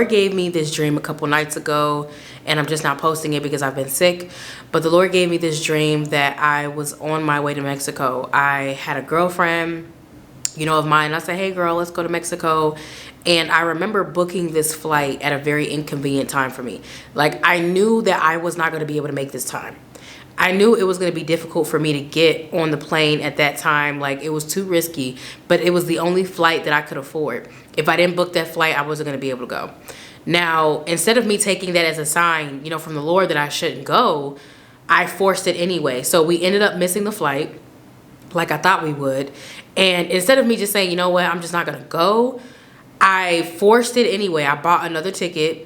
Lord gave me this dream a couple nights ago, and I'm just not posting it because I've been sick. But the Lord gave me this dream that I was on my way to Mexico. I had a girlfriend, of mine. I said, hey girl, let's go to Mexico. And I remember booking this flight at a very inconvenient time for me. Like, I knew that I was not going to be able to make this time. I knew it was going to be difficult for me to get on the plane at that time. Like, it was too risky, but it was the only flight that I could afford. If I didn't book that flight, I wasn't going to be able to go. Now, instead of me taking that as a sign, from the Lord that I shouldn't go, I forced it anyway. So we ended up missing the flight like I thought we would. And instead of me just saying, you know what, I'm just not going to go, I forced it anyway. I bought another ticket.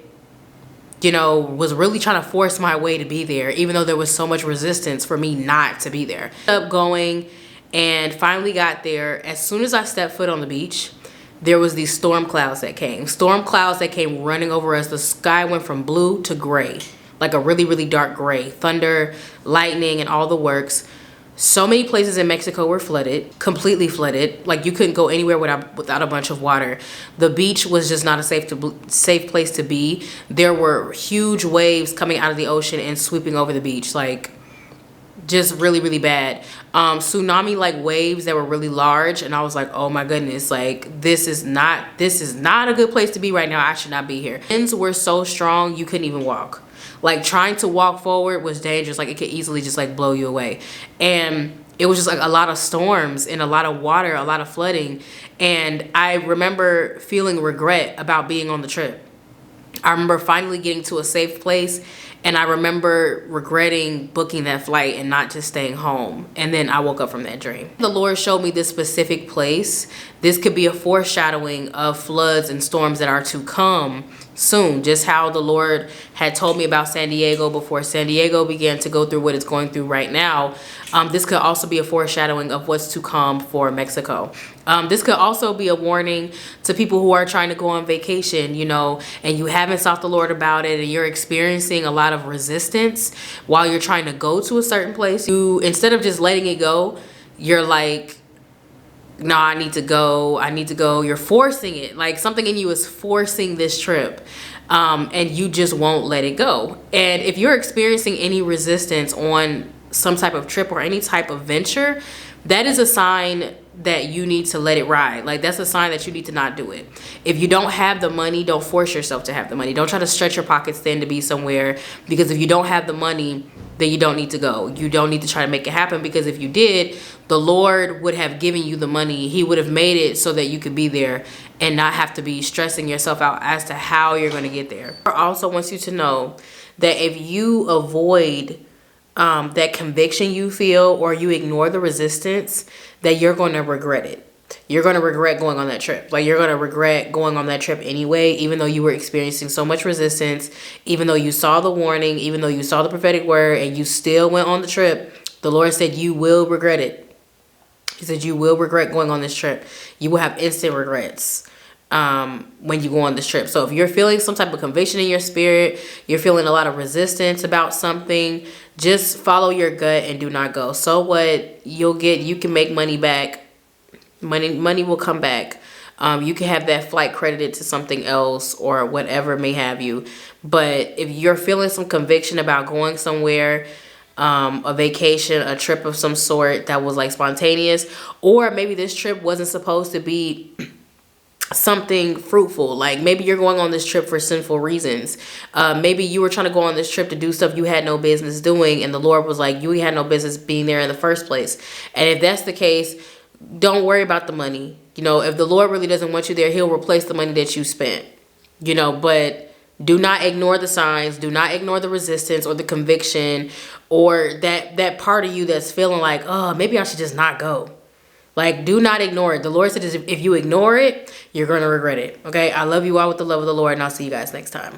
Was really trying to force my way to be there, even though there was so much resistance for me not to be there. Ended up going and finally got there. As soon as I stepped foot on the beach, there was these storm clouds that came. Storm clouds that came running over us. The sky went from blue to gray, like a really, really dark gray. Thunder, lightning, and all the works. So many places in Mexico were flooded, completely flooded. Like, you couldn't go anywhere without a bunch of water. The beach was just not a safe place to be. There were huge waves coming out of the ocean and sweeping over the beach, like just really, really bad. Tsunami like waves that were really large, and I was like, oh my goodness, like this is not a good place to be right now. I should not be here. Winds were so strong you couldn't even walk. Like, trying to walk forward was dangerous. Like, it could easily just like blow you away. And it was just like a lot of storms and a lot of water, a lot of flooding. And I remember feeling regret about being on the trip. I remember finally getting to a safe place, and I remember regretting booking that flight and not just staying home. And then I woke up from that dream. The Lord showed me this specific place. This could be a foreshadowing of floods and storms that are to come soon. Just how the Lord had told me about San Diego before San Diego began to go through what it's going through right now. This could also be a foreshadowing of what's to come for Mexico. This could also be a warning to people who are trying to go on vacation, and you haven't sought the Lord about it, and you're experiencing a lot of resistance while you're trying to go to a certain place. Instead of just letting it go, you're like, no, I need to go. You're forcing it. Like, something in you is forcing this trip, and you just won't let it go. And if you're experiencing any resistance on some type of trip or any type of venture, that is a sign that you need to let it ride. Like, that's a sign that you need to not do it. If you don't have the money, don't force yourself to have the money. Don't try to stretch your pockets thin to be somewhere, because if you don't have the money, then you don't need to go. You don't need to try to make it happen, because if you did, the Lord would have given you the money. He would have made it so that you could be there and not have to be stressing yourself out as to how you're going to get there. He also wants you to know that if you avoid that conviction you feel, or you ignore the resistance, that you're going to regret it. You're going to regret going on that trip. Like, you're going to regret going on that trip anyway, even though you were experiencing so much resistance, even though you saw the warning, even though you saw the prophetic word, and you still went on the trip. The Lord said you will regret it. He said you will regret going on this trip. You will have instant regrets when you go on this trip. So if you're feeling some type of conviction in your spirit, you're feeling a lot of resistance about something, just follow your gut and do not go. So what? You can make money back. Money will come back. You can have that flight credited to something else or whatever may have you. But if you're feeling some conviction about going somewhere, a vacation, a trip of some sort that was like spontaneous, or maybe this trip wasn't supposed to be something fruitful, like maybe you're going on this trip for sinful reasons. Maybe you were trying to go on this trip to do stuff you had no business doing, and the Lord was like, you had no business being there in the first place. And if that's the case, don't worry about the money. If the Lord really doesn't want you there, he'll replace the money that you spent. But do not ignore the signs. Do not ignore the resistance or the conviction, or that part of you that's feeling like, oh, maybe I should just not go. Like, do not ignore it. The Lord said if you ignore it, you're going to regret it. Okay? I love you all with the love of the Lord, and I'll see you guys next time.